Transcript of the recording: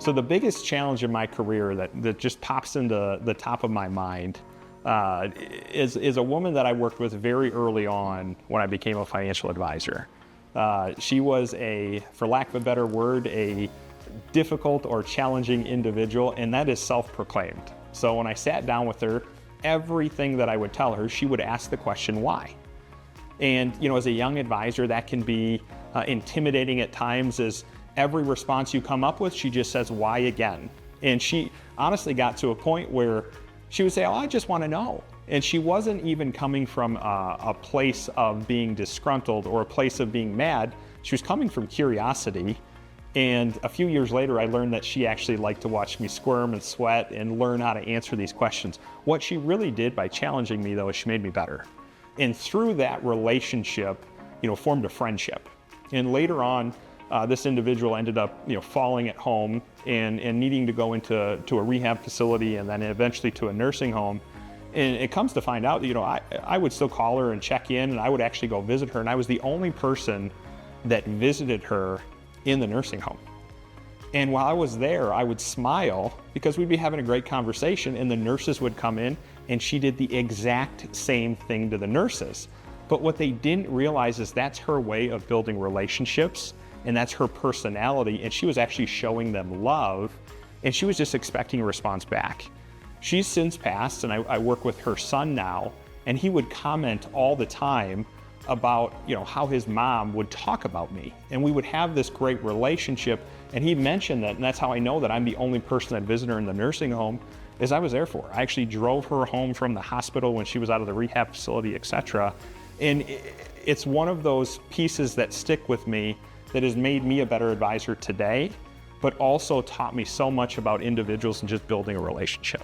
So the biggest challenge in my career that just pops into the top of my mind is a woman that I worked with very early on when I became a financial advisor. She was for lack of a better word, a difficult or challenging individual, and that is self-proclaimed. So when I sat down with her, everything that I would tell her, she would ask the question, why? And as a young advisor, that can be intimidating at times, as every response you come up with, she just says, why again? And she honestly got to a point where she would say, oh, I just want to know. And she wasn't even coming from a place of being disgruntled or a place of being mad. She was coming from curiosity. And a few years later, I learned that she actually liked to watch me squirm and sweat and learn how to answer these questions. What she really did by challenging me, though, is she made me better. And through that relationship, formed a friendship. And later on, this individual ended up, falling at home and needing to go into a rehab facility and then eventually to a nursing home. And it comes to find out that, I would still call her and check in, and I would actually go visit her. And I was the only person that visited her in the nursing home. And while I was there, I would smile because we'd be having a great conversation, and the nurses would come in, and she did the exact same thing to the nurses. But what they didn't realize is that's her way of building relationships, and that's her personality, and she was actually showing them love, and she was just expecting a response back. She's since passed, and I work with her son now, and he would comment all the time about how his mom would talk about me, and we would have this great relationship. And he mentioned that, and that's how I know that I'm the only person that visited her in the nursing home, is I was there for her. I actually drove her home from the hospital when she was out of the rehab facility, etc. And it's one of those pieces that stick with me that has made me a better advisor today, but also taught me so much about individuals and just building a relationship.